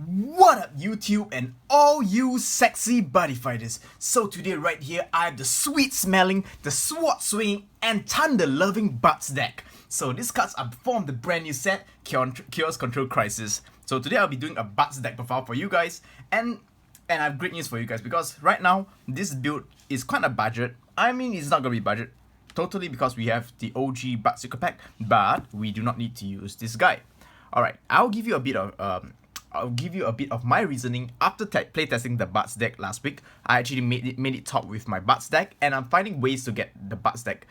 What up YouTube and all you sexy buddy fighters. So today right here I have the sweet smelling, the sword swinging and thunder loving Batzz deck. So these cards are from the brand new set Chaos Control Crisis. So today I'll be doing a Batzz deck profile for you guys, and I have great news for you guys because right now this build is quite a budget. I mean, it's not gonna be budget totally because we have the OG Batzz Secret Pack, but we do not need to use this guy. Alright, I'll give you a bit of my reasoning after playtesting the Batzz deck last week. I actually made it top with my Batzz deck, and I'm finding ways to get the Batzz deck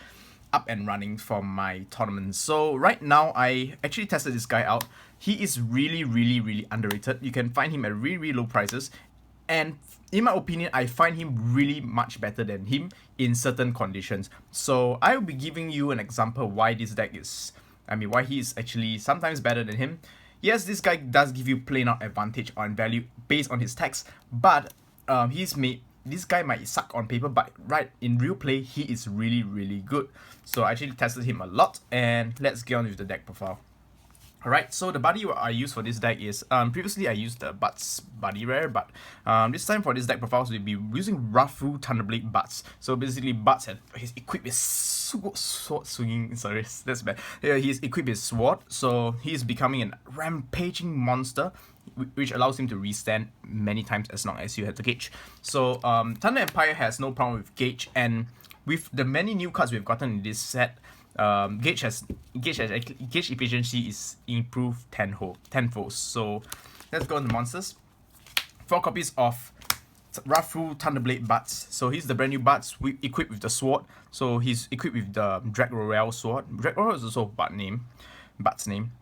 up and running from my tournaments. So right now, I actually tested this guy out. He is really underrated. You can find him at really low prices, and in my opinion, I find him really much better than him in certain conditions. So I will be giving you an example why this deck is, why he is actually sometimes better than him. Yes, this guy does give you plain out advantage on value based on his tax, but this guy might suck on paper, but right in real play, he is really good. So I actually tested him a lot, and let's get on with the deck profile. Alright, so the buddy I use for this deck is, previously I used the Batzz buddy rare, but this time for this deck profile, we'll be using Wrathful Thunderblade Batzz. So basically, Batzz he's equipped with sword swinging, sorry, that's bad. Yeah, he's equipped with sword, so he's becoming a rampaging monster, which allows him to restand many times as long as you have the gauge. So Thunder Empire has no problem with gauge, and with the many new cards we've gotten in this set, gauge efficiency is improved tenfold. So let's go on the monsters. 4 copies of Wrathful Thunderblade Batzz. So he's the brand new Batzz equipped with the sword. So he's equipped with the Drag Royale sword. Drag Royale is also Batz's name.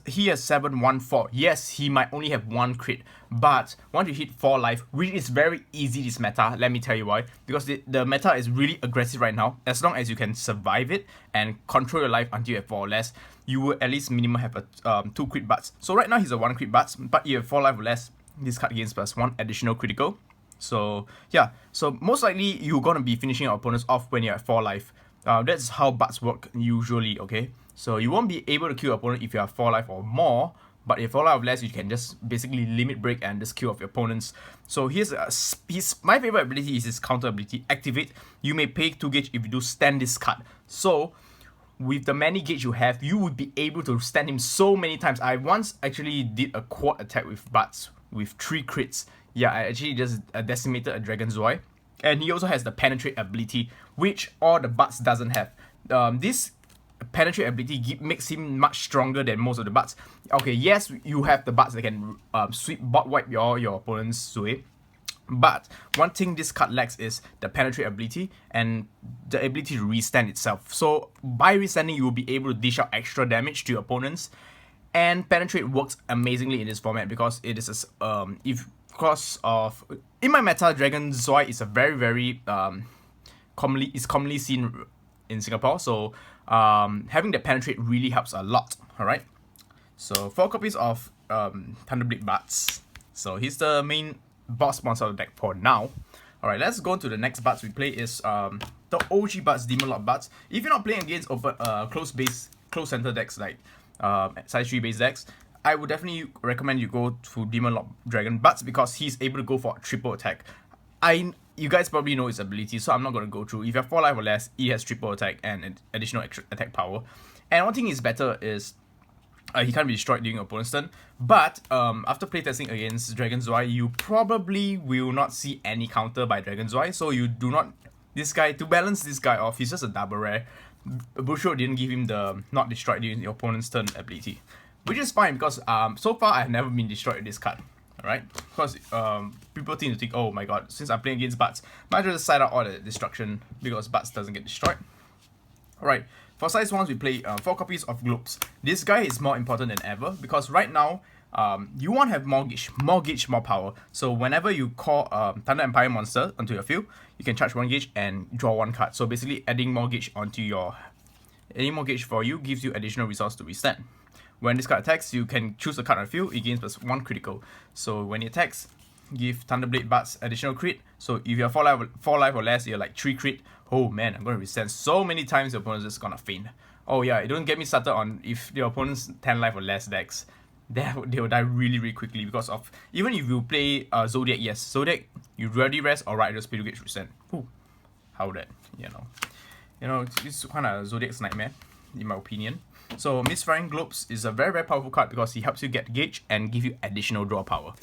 He has 714. Yes, he might only have 1 crit, but once you hit 4 life, which is very easy this meta, let me tell you why. Because the meta is really aggressive right now. As long as you can survive it and control your life until you have 4 or less, you will at least minimum have a 2 crit Batzz. So right now he's a 1 crit Batzz, but you have 4 life or less, this card gains +1 additional critical. So yeah, so most likely you're gonna be finishing your opponents off when you're at 4 life. That's how Batzz work usually, okay? So you won't be able to kill your opponent if you have 4 life or more, but if 4 life or less, you can just basically limit break and just kill off your opponents. So my favorite ability is his counter ability, Activate. You may pay 2 gauge if you do stand this card. So with the many gauge you have, you would be able to stand him so many times. I once actually did a quad attack with Batzz with 3 crits. Yeah, I actually just decimated a Dragonzoi. And he also has the Penetrate ability, which all the Batzz doesn't have. This Penetrate ability makes him much stronger than most of the Batzz. Okay, yes, you have the Batzz that can bot wipe your opponent's Zui. But one thing this card lacks is the Penetrate ability and the ability to restand itself. So by restanding, you will be able to dish out extra damage to your opponents. And Penetrate works amazingly in this format because it is in my meta, Dragonzoi is a very commonly seen in Singapore. So having the Penetrate really helps a lot. Alright, so 4 copies of Thunderblade Batzz. So he's the main boss monster of the deck for now. Alright, let's go to the next Batzz we play is the OG Batzz, Demon Lord Batzz. If you're not playing against close center decks like size 3 base decks, I would definitely recommend you go to Demon Lord Dragon Batzz because he's able to go for a triple attack. You guys probably know his ability, so I'm not going to go through. If you have 4 life or less, he has triple attack and additional extra attack power. And one thing is better is he can't be destroyed during your opponent's turn. But after playtesting against Dragonzoi, you probably will not see any counter by Dragonzoi. So you do not, to balance this guy off, he's just a double rare. Busho didn't give him the not destroyed during your opponent's turn ability, which is fine because so far I've never been destroyed with this card. Alright, because people tend to think, oh my god, since I'm playing against Batzz, might as well just side out all the destruction because Batzz doesn't get destroyed. Alright, for size 1s we play 4 copies of Globes. This guy is more important than ever because right now you want to have more gauge, more power. So whenever you call Thunder Empire monster onto your field, you can charge 1 gauge and draw 1 card. So basically adding more gauge for you gives you additional resource to withstand. When this card attacks, you can choose a card on the field, it gains +1 critical. So when it attacks, give Thunderblade Batzz additional crit. So if you have 4 life or less, you're like 3 crit. Oh man, I'm going to withstand so many times your opponent's just going to faint. Oh yeah, don't get me started on if your opponent's 10 life or less decks. they will die really, really quickly because of, even if you play Zodiac, yes, Zodiac, you ready rest or right, just speed gauge resend. Ooh, how that, it's kind of Zodiac's nightmare, in my opinion. So Misfiring Globes is a very, very powerful card because he helps you get gauge and give you additional draw power.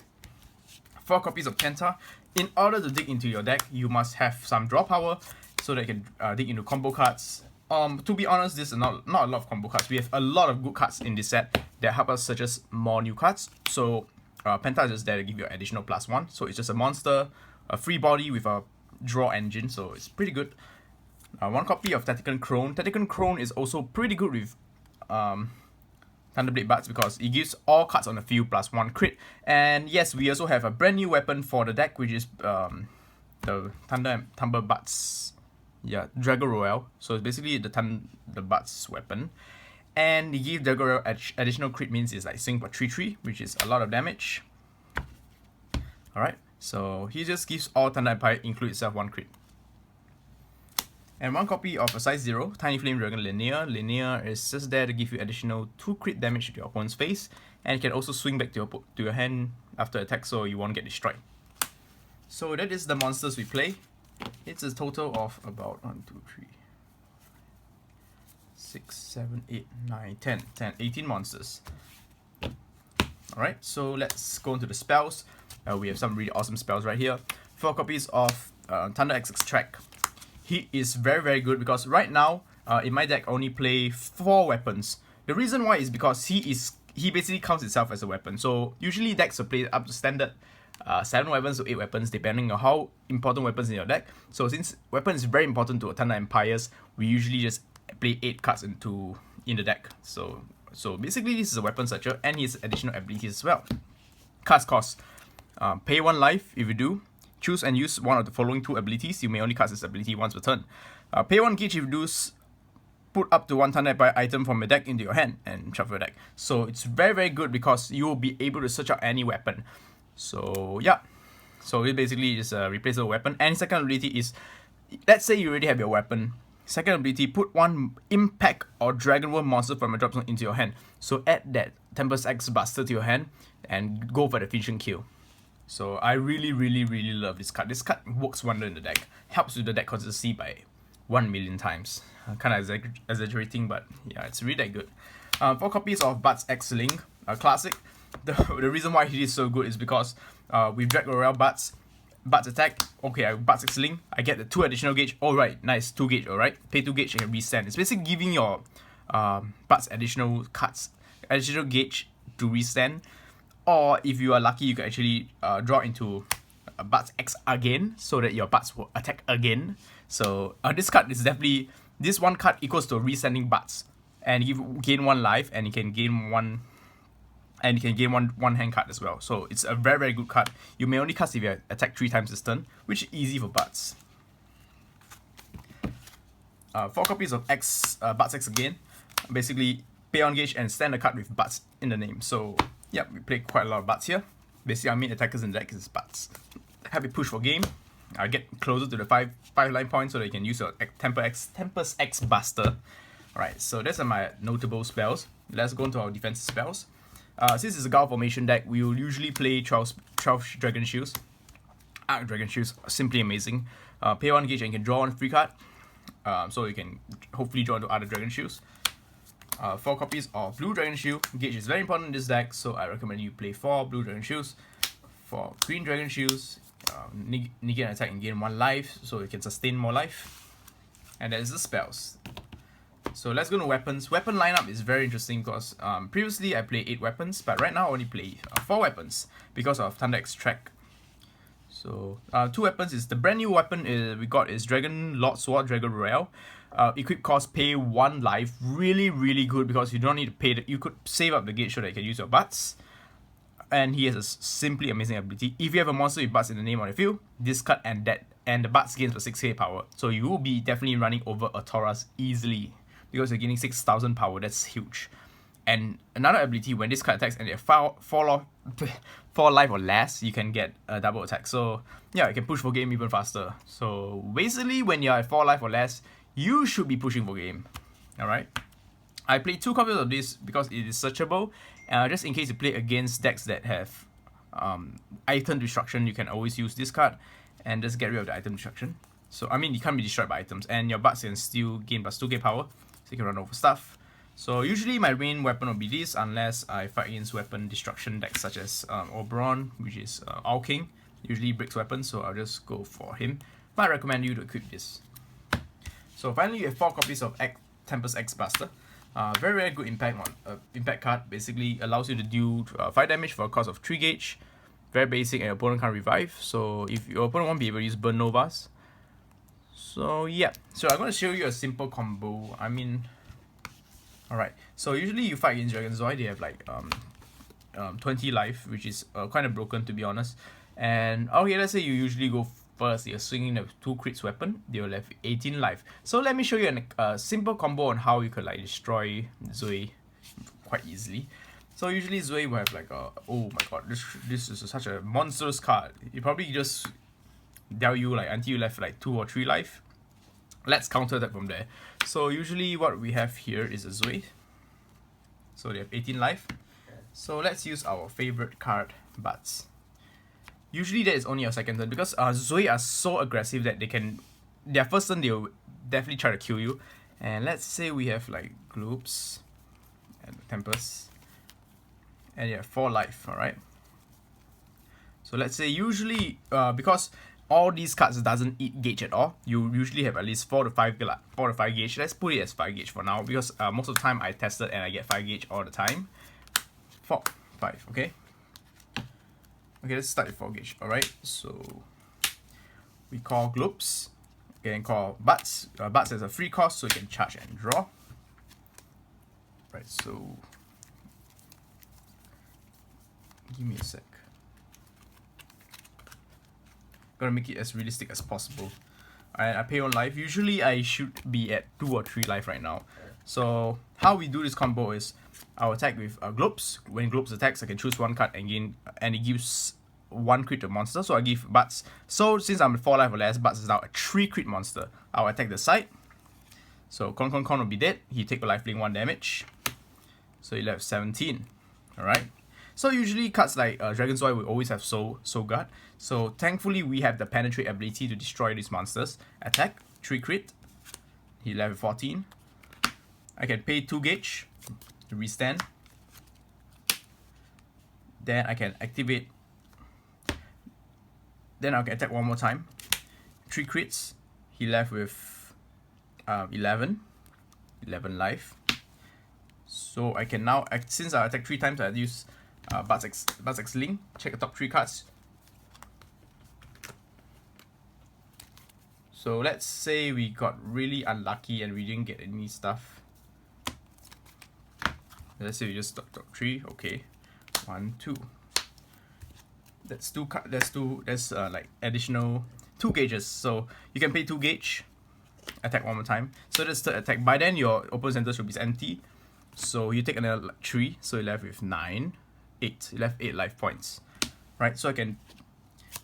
4 copies of Penta. In order to dig into your deck, you must have some draw power so that you can dig into combo cards. To be honest, this is not a lot of combo cards. We have a lot of good cards in this set that help us suggest more new cards. So Penta is just there to give you an additional +1. So it's just a monster, a free body with a draw engine, so it's pretty good. 1 copy of Tactical Crone. Tactical Crone is also pretty good with Thunderblade Batzz because it gives all cards on the field +1 crit. And yes, we also have a brand new weapon for the deck, which is the Thunder Batzz. Yeah, Dragon Royale. So it's basically the Batzz weapon. And the give Dragon Royale additional crit means it's like swing for 3/3, which is a lot of damage. Alright, so he just gives all Thunder Empire, include itself 1 crit. And 1 copy of a size 0, Tiny Flame Dragon Linear. Linear is just there to give you additional 2 crit damage to your opponent's face. And it can also swing back to your hand after attack, so you won't get destroyed. So that is the monsters we play. It's a total of about 1, 2, 3, 6, 7, 8, 9, 10, 18 monsters. Alright, so let's go into the spells. We have some really awesome spells right here. 4 copies of Thunder XX Track. He is very, very good because right now, in my deck, I only play 4 weapons. The reason why is because he basically counts itself as a weapon. So usually decks will play up to standard 7 weapons to 8 weapons, depending on how important weapons in your deck. So since weapon is very important to Thunder Empires, we usually just play 8 cards in the deck. So basically this is a weapon searcher and his additional abilities as well. Cards cost. Pay 1 life if you do. Choose and use one of the following 2 abilities. You may only cast this ability once per turn. Pay 1 gauge if you do. Put up to 1 Thunder Empire item from your deck into your hand and shuffle your deck. So it's very, very good because you will be able to search out any weapon. So yeah, so it basically is a replaceable weapon. And second ability is, let's say you already have your weapon. Second ability, put 1 impact or Dragon Worm monster from a drop zone into your hand. So add that Tempest X Buster to your hand and go for the finishing kill. So I really, really, really love this card. This card works wonder in the deck. Helps with the deck consistency by 1 million times. Kind of exaggerating, but yeah, it's really that good. 4 copies of Batzz X Link, a classic. The reason why he is so good is because with Dragon Royale Batzz attack, okay, I Batzz X Link, I get the 2 additional gauge. Alright, nice, 2 gauge, alright. Pay 2 gauge and resend. It's basically giving your Batzz additional cards, additional gauge to resend. Or if you are lucky, you can actually draw into Batzz X again, so that your Batzz will attack again. So this card is definitely, this 1 card equals to resending Batzz, and you gain 1 life, and you can gain 1, and you can gain one hand card as well. So it's a very, very good card. You may only cast if you attack 3 times this turn, which is easy for Batzz. 4 copies of Batzz X again. Basically, pay on gauge and stand a card with Batzz in the name. So yeah, we play quite a lot of Batzz here. Basically, our main attackers in the deck is Batzz. Happy push for game. I get closer to the 5 line points so that you can use your Tempest X Buster. Alright, so those are my notable spells. Let's go into our defensive spells. Since it's a Gao formation deck, we will usually play 12 Dragon Shields. Arc Dragon Shields are simply amazing. Pay 1 gauge and you can draw 1 free card. So you can hopefully draw into other Dragon Shields. 4 copies of Blue Dragon Shield. Gauge is very important in this deck, so I recommend you play 4 Blue Dragon Shields. 4 Green Dragon Shields. Negate an attack and gain 1 life, so you can sustain more life. And that is the spells. So let's go to weapons. Weapon lineup is very interesting because previously I played 8 weapons, but right now I only play 4 weapons because of Thunder X Track. So 2 weapons is the brand new weapon we got is Dragon Lord Sword, Dragon Royale. Equip cost, pay 1 life. Really, really good because you don't need to pay. You could save up the gauge so that you can use your Batzz. And he has a simply amazing ability. If you have a monster with Batzz in the name on the field, discard and that, and the Batzz gains for 6k power. So you will be definitely running over a Taurus easily because you're gaining 6,000 power. That's huge. And another ability, when this card attacks and they have 4 life or less, you can get a double attack. So yeah, you can push for game even faster. So basically, when you're at 4 life or less, you should be pushing for game. Alright. I played 2 copies of this because it is searchable Just in case you play against decks that have item destruction, you can always use this card and just get rid of the item destruction. So I mean, you can't be destroyed by items, and your Batzz can still gain +2k power, so you can run over stuff. So usually my main weapon will be this, unless I fight against weapon destruction decks such as Oberon, which is Owl King. Usually breaks weapons, so I'll just go for him. But I recommend you to equip this. So finally, you have 4 copies of Tempest X Buster. Very good impact card. Basically allows you to deal 5 damage for a cost of 3 gauge. Very basic, and your opponent can't revive. So if your opponent won't be able to use Burn Novas. So yeah, so I'm going to show you a simple combo. I mean, alright, so usually you fight against Dragonzoi, they have like 20 life, which is kind of broken to be honest. And okay, let's say you usually go first, you're swinging the 2 crits weapon, they'll have 18 life. So let me show you a simple combo on how you could like destroy Zoe quite easily. So usually Zoe will have like a, oh my god, this is such a monstrous card. You probably just deal you like until you left like 2 or 3 life. Let's counter that from there. So usually what we have here is a Zoe. So they have 18 life. So let's use our favorite card, Batzz. Usually that is only your second turn, because Zoe are so aggressive that they can, their first turn they'll definitely try to kill you. And let's say we have like Globes and Tempest, and you have 4 life, alright? So let's say usually, because all these cards doesn't eat gauge at all, you usually have at least 4 to 5 gauge. Let's put it as 5 gauge for now, because most of the time I tested and I get 5 gauge all the time. 4, 5, okay? Okay, let's start with 4 gauge, alright? So we call Globes, okay, and call Batzz. Batzz has a free cost, so you can charge and draw. Right, so give me a sec. Gotta make it as realistic as possible. I pay on life. Usually I should be at 2 or 3 life right now. So how we do this combo is I'll attack with Globes. When Globes attacks, I can choose 1 card and gain, and it gives 1 crit to monster. So I give Batzz. So since I'm at 4 life or less, Batzz is now a 3 crit monster. I'll attack the side. So Con will be dead. He take a lifelink 1 damage. So he left 17. Alright. So usually cards like Dragonzoi will always have Soul Guard. So thankfully we have the Penetrate ability to destroy these monsters. Attack, 3 crit. He left 14. I can pay 2 gauge to restand. Then I can activate. Then I can attack 1 more time. 3 crits. He left with 11 life. So I can now, since I attack 3 times, I use Batzz X Link. Check the top 3 cards. So let's say we got really unlucky and we didn't get any stuff. Let's say we just top 3. Okay, 1, 2. That's 2. That's like additional 2 gauges. So you can pay 2 gauge. Attack 1 more time. So that's the attack. By then your opponent's center should be empty. So you take another 3. So you're left with 9, 8. You left 8 life points. Right. So I can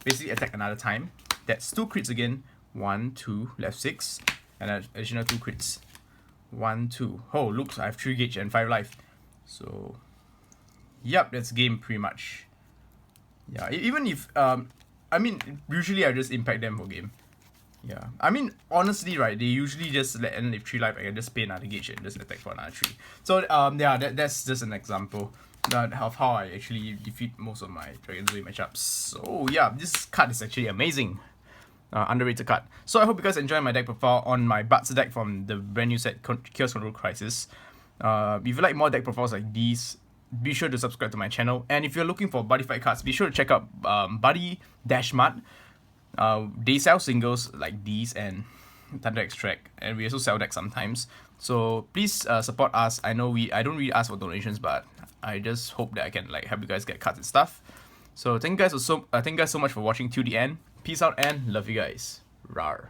basically attack another time. That's 2 crits again. 1, 2, left 6, and an additional 2 crits. 1, 2. Oh, looks I have 3 gauge and 5 life. So, yep, that's game pretty much. Yeah, even if I mean, usually I just impact them for game. Yeah, I mean, honestly, right, they usually just let end with 3 life. I can just pay another gauge and just attack for another 3. So yeah, that's just an example of how I actually defeat most of my Dragonzoi matchups. So yeah, this card is actually amazing. Underrated card. So I hope you guys enjoy my deck profile on my Batzz deck from the brand new set Chaos Control Crisis. If you like more deck profiles like these, be sure to subscribe to my channel. And if you're looking for Buddyfight cards, be sure to check out Buddy-Mart. They sell singles like these and Thunder Extract, and we also sell decks sometimes. So please support us. I know I don't really ask for donations, but I just hope that I can like help you guys get cards and stuff. So thank you guys so much for watching till the end. Peace out and love you guys. Rawr.